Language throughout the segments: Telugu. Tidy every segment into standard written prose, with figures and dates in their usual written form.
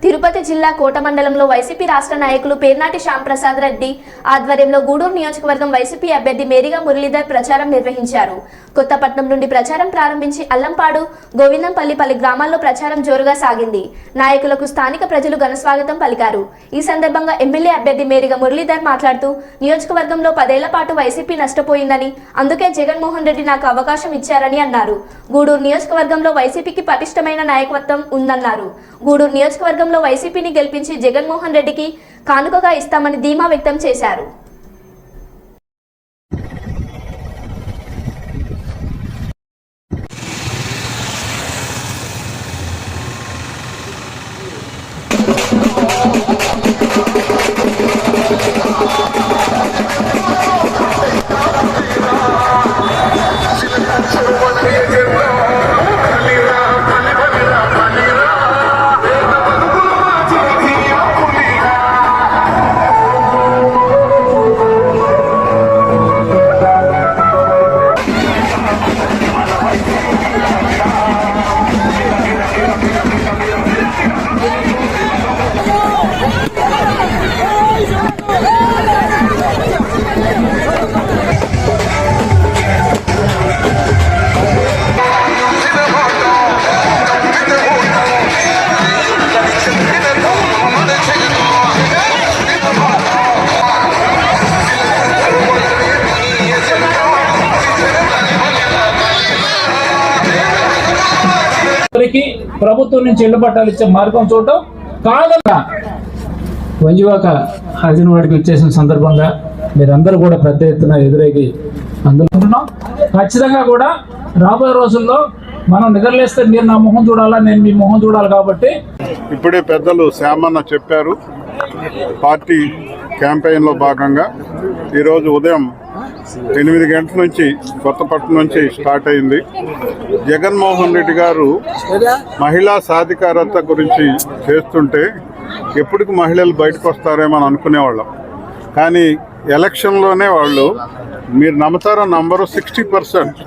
తిరుపతి జిల్లా కోట మండలంలో వైసీపీ రాష్ట్ర నాయకులు పేర్నాటి శ్యాంప్రసాద్ రెడ్డి ఆధ్వర్యంలో గూడూరు నియోజకవర్గం వైసీపీ అభ్యర్థి మేరిగా మురళీధర్ ప్రచారం నిర్వహించారు. కొత్తపట్నం నుండి ప్రచారం ప్రారంభించి అల్లంపాడు, గోవిందంపల్లి పల్లి గ్రామాల్లో ప్రచారం జోరుగా సాగింది. నాయకులకు స్థానిక ప్రజలు ఘనస్వాగతం పలికారు. ఈ సందర్భంగా ఎమ్మెల్యే అభ్యర్థి మేరిగా మురళీధర్ మాట్లాడుతూ నియోజకవర్గంలో 10 ఏళ్ల పాటు వైసీపీ నష్టపోయిందని, అందుకే జగన్మోహన్ రెడ్డి నాకు అవకాశం ఇచ్చారని అన్నారు. గూడూరు నియోజకవర్గంలో వైసీపీకి పటిష్టమైన నాయకత్వం ఉందన్నారు. గూడూరు నియోజకవర్గంలో వైసీపీని గెలిపించి జగన్మోహన్ రెడ్డికి కానుకగా ఇస్తామని ధీమా వ్యక్తం చేశారు. ప్రభుత్వం నుంచి ఇళ్ల పట్టాలు ఇచ్చే మార్గం చూడటం కాదన్నా వంజువాక హరిజనవాడికి వచ్చేసిన సందర్భంగా మీరందరూ కూడా పెద్ద ఎత్తున ఎదురేగి అందుకుంటున్నాం. ఖచ్చితంగా కూడా రాబోయే రోజుల్లో మనం నిద్రలేస్తే మీరు నా మొహం చూడాలా, నేను మీ మొహం చూడాలి. కాబట్టి ఇప్పుడే పెద్దలు శ్యామన్న చెప్పారు, పార్టీ క్యాంపెయిన్లో భాగంగా ఈరోజు ఉదయం 8 గంటల నుంచి కొత్తపట్నం నుంచి స్టార్ట్ అయింది. జగన్మోహన్ రెడ్డి గారు మహిళా సాధికారత గురించి చేస్తుంటే ఎప్పటికి మహిళలు బయటకు వస్తారేమో అని అనుకునేవాళ్ళం. కానీ ఎలక్షన్లోనే వాళ్ళు, మీరు నమ్ముతారో నంబరు 60%,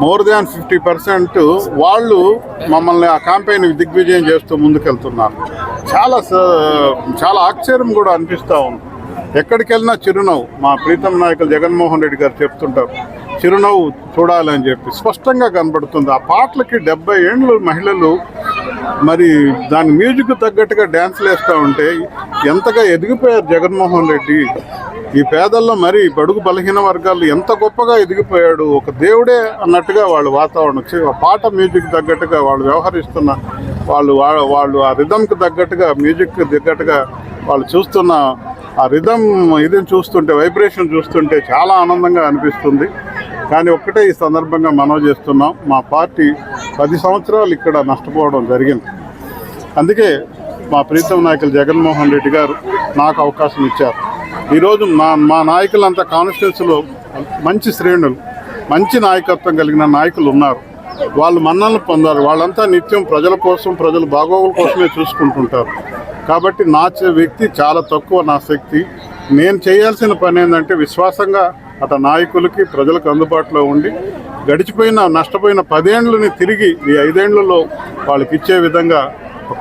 మోర్ దాన్ 50% వాళ్ళు మమ్మల్ని ఆ క్యాంపెయిన్ దిగ్విజయం చేస్తూ ముందుకెళ్తున్నారు. చాలా ఆశ్చర్యం కూడా అనిపిస్తూ ఉంది. ఎక్కడికి వెళ్ళినా చిరునవ్వు. మా ప్రీతం నాయకులు జగన్మోహన్ రెడ్డి గారు చెప్తుంటారు, చిరునవ్వు చూడాలని చెప్పి స్పష్టంగా కనబడుతుంది. ఆ పాటలకి 70 ఏళ్ళు మహిళలు మరి దాని మ్యూజిక్ తగ్గట్టుగా డ్యాన్స్లు వేస్తూ ఉంటే ఎంతగా ఎదిగిపోయారు జగన్మోహన్ రెడ్డి. ఈ పేదల్లో మరి బడుగు బలహీన వర్గాలు ఎంత గొప్పగా ఎదిగిపోయాడు, ఒక దేవుడే అన్నట్టుగా వాళ్ళు వాతావరణం, పాట మ్యూజిక్ తగ్గట్టుగా వాళ్ళు వ్యవహరిస్తున్న వాళ్ళు ఆ రిథంకి తగ్గట్టుగా, మ్యూజిక్ తగ్గట్టుగా వాళ్ళు చూస్తున్న ఆ రిథం ఇది చూస్తుంటే, వైబ్రేషన్ చూస్తుంటే చాలా ఆనందంగా అనిపిస్తుంది. కానీ ఒక్కటే ఈ సందర్భంగా మనవి చేస్తున్నాం, మా పార్టీ 10 సంవత్సరాలు ఇక్కడ నష్టపోవడం జరిగింది. అందుకే మా ప్రీతం నాయకులు జగన్మోహన్ రెడ్డి గారు నాకు అవకాశం ఇచ్చారు. ఈరోజు మా నాయకులంతా కాన్స్టిట్యున్సీలో మంచి శ్రేణులు, మంచి నాయకత్వం కలిగిన నాయకులు ఉన్నారు. వాళ్ళు మన్ననలు పొందారు. వాళ్ళంతా నిత్యం ప్రజల కోసం, ప్రజల బాగోగుల కోసమే చూసుకుంటుంటారు. కాబట్టి నా వ్యక్తి చాలా తక్కువ, నా శక్తి. నేను చేయాల్సిన పని ఏంటంటే విశ్వాసంగా అటు నాయకులకి, ప్రజలకు అందుబాటులో ఉండి గడిచిపోయిన నష్టపోయిన 10 ఏళ్ళని తిరిగి ఈ 5 ఏళ్లలో వాళ్ళకి ఇచ్చే విధంగా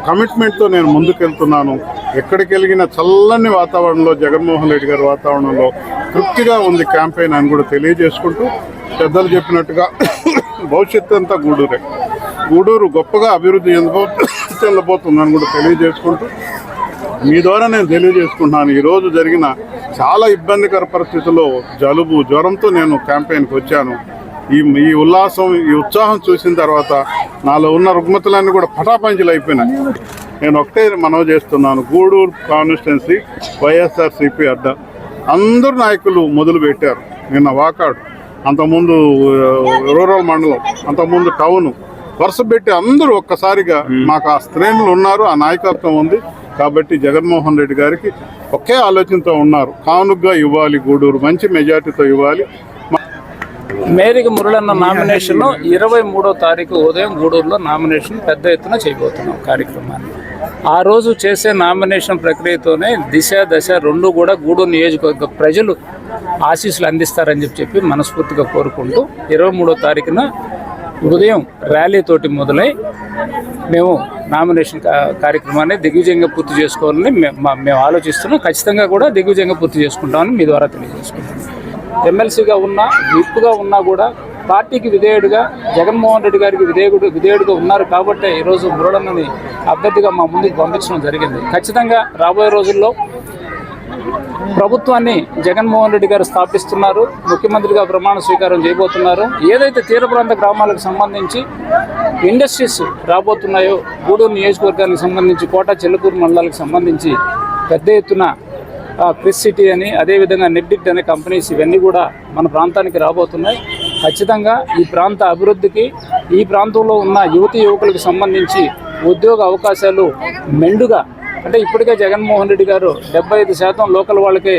కమిట్మెంట్తో నేను ముందుకెళ్తున్నాను. ఎక్కడికి వెళ్ళిన చల్లని వాతావరణంలో, జగన్మోహన్ రెడ్డి గారి వాతావరణంలో తృప్తిగా ఉంది క్యాంపెయిన్ అని కూడా తెలియజేసుకుంటూ, పెద్దలు చెప్పినట్టుగా భవిష్యత్తు అంతా గూడూరే. గూడూరు గొప్పగా అభివృద్ధి చెందబోతుందని కూడా తెలియజేసుకుంటూ, మీ ద్వారా నేను తెలియజేసుకుంటున్నాను, ఈరోజు జరిగిన చాలా ఇబ్బందికర పరిస్థితుల్లో జలుబు, జ్వరంతో నేను క్యాంపెయిన్కి వచ్చాను. ఈ ఉల్లాసం, ఈ ఉత్సాహం చూసిన తర్వాత నాలో ఉన్న రుగ్మతలన్నీ కూడా పటాపంచలు అయిపోయినాయి. నేను ఒకటే మనవి చేస్తున్నాను, గూడూరు కాన్స్టిట్యున్సీ వైఎస్ఆర్సీపీ అడ్డా అందరు నాయకులు మొదలు పెట్టారు. నిన్న వాకాడు, అంతకుముందు రూరల్ మండలం, అంతకుముందు టౌను, వరుస పెట్టి అందరూ ఒక్కసారిగా మాకు ఆ శ్రేణులు ఉన్నారు, ఆ నాయకత్వం ఉంది. కాబట్టి జగన్మోహన్ రెడ్డి గారికి ఒకే ఆలోచనతో ఉన్నారు, కానుగ్గా ఇవ్వాలి, గూడూరు మంచి మెజార్టీతో ఇవ్వాలి. మేరిగా మురళన్న నామినేషన్ 23వ తారీఖు ఉదయం గూడూరులో నామినేషన్ పెద్ద ఎత్తున చేయబోతున్నాం కార్యక్రమాన్ని. ఆ రోజు చేసే నామినేషన్ ప్రక్రియతోనే దిశ దశ రెండు కూడా గూడూరు నియోజకవర్గ ప్రజలు ఆశీస్సులు అందిస్తారని చెప్పి మనస్ఫూర్తిగా కోరుకుంటూ 23వ తారీఖున ఉదయం ర్యాలీతోటి మొదలై మేము నామినేషన్ కార్యక్రమాన్ని దిగ్విజయంగా పూర్తి చేసుకోవాలని మేము ఆలోచిస్తున్నాం. ఖచ్చితంగా కూడా దిగ్విజయంగా పూర్తి చేసుకుంటామని మీ ద్వారా తెలియజేసుకుంటాం. ఎమ్మెల్సీగా ఉన్నా, విప్గా ఉన్నా కూడా పార్టీకి విధేయుడిగా, జగన్మోహన్ రెడ్డి గారికి విధేయుడిగా ఉన్నారు కాబట్టి ఈరోజు మురళన్నని అభ్యర్థిగా మా ముందుకు పంపించడం జరిగింది. ఖచ్చితంగా రాబోయే రోజుల్లో ప్రభుత్వాన్ని జగన్మోహన్ రెడ్డి గారు స్థాపిస్తున్నారు, ముఖ్యమంత్రిగా ప్రమాణ స్వీకారం చేయబోతున్నారు. ఏదైతే తీర ప్రాంత గ్రామాలకు సంబంధించి ఇండస్ట్రీస్ రాబోతున్నాయో, గూడూరు నియోజకవర్గానికి సంబంధించి కోట చెల్లకూరు మండలాలకు సంబంధించి పెద్ద ఎత్తున క్రిస్ సిటీ అని, అదేవిధంగా నెట్డిట్ అనే కంపెనీస్ ఇవన్నీ కూడా మన ప్రాంతానికి రాబోతున్నాయి. ఖచ్చితంగా ఈ ప్రాంత అభివృద్ధికి, ఈ ప్రాంతంలో ఉన్న యువతీ యువకులకు సంబంధించి ఉద్యోగ అవకాశాలు మెండుగా, అంటే ఇప్పటికే జగన్మోహన్ రెడ్డి గారు 75% లోకల్ వాళ్ళకే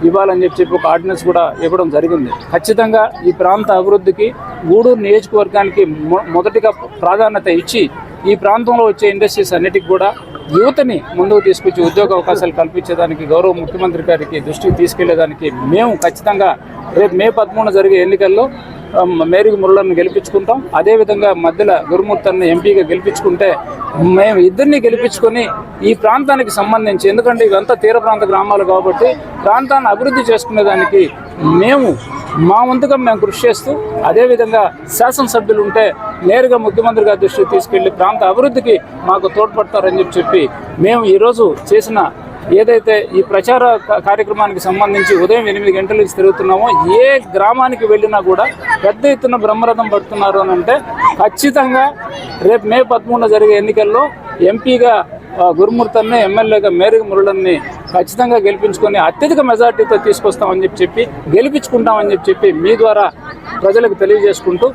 ఇవ్వాలని చెప్పి ఒక ఆర్డినెన్స్ కూడా ఇవ్వడం జరిగింది. ఖచ్చితంగా ఈ ప్రాంత అభివృద్ధికి, గూడూరు నియోజకవర్గానికి మొదటిగా ప్రాధాన్యత ఇచ్చి ఈ ప్రాంతంలో వచ్చే ఇండస్ట్రీస్ అన్నిటికీ కూడా యువతని ముందుకు తీసుకొచ్చి ఉద్యోగ అవకాశాలు కల్పించేదానికి, గౌరవ ముఖ్యమంత్రి గారికి దృష్టికి తీసుకెళ్లేదానికి మేము ఖచ్చితంగా రేపు మే 13 జరిగే ఎన్నికల్లో మేరీ మురళిని గెలిపించుకుంటాం. అదేవిధంగా మధ్యలో గురుమూర్తిని ఎంపీగా గెలిపించుకుంటే మేము ఇద్దరిని గెలిపించుకొని ఈ ప్రాంతానికి సంబంధించి, ఎందుకంటే ఇవంతా తీర ప్రాంత గ్రామాలు కాబట్టి ప్రాంతాన్ని అభివృద్ధి చేసుకునేదానికి మేము మా వంతుగా మేము కృషి చేస్తూ, అదేవిధంగా శాసనసభ్యులు ఉంటే నేరుగా ముఖ్యమంత్రి గారి దృష్టికి తీసుకెళ్లి ప్రాంత అభివృద్ధికి మాకు తోడ్పడతారని చెప్పి మేము ఈరోజు చేసిన ఏదైతే ఈ ప్రచార కార్యక్రమానికి సంబంధించి ఉదయం 8 గంటల నుంచి తిరుగుతున్నామో, ఏ గ్రామానికి వెళ్ళినా కూడా పెద్ద ఎత్తున బ్రహ్మరథం పడుతున్నారు అని అంటే ఖచ్చితంగా రేపు మే 13 జరిగే ఎన్నికల్లో ఎంపీగా గురుమూర్తిని, ఎమ్మెల్యేగా మేరీ మురళిని ఖచ్చితంగా గెలిపించుకొని అత్యధిక మెజార్టీతో తీసుకొస్తామని చెప్పి గెలిపించుకుంటామని చెప్పి మీ ద్వారా ప్రజలకు తెలియజేసుకుంటూ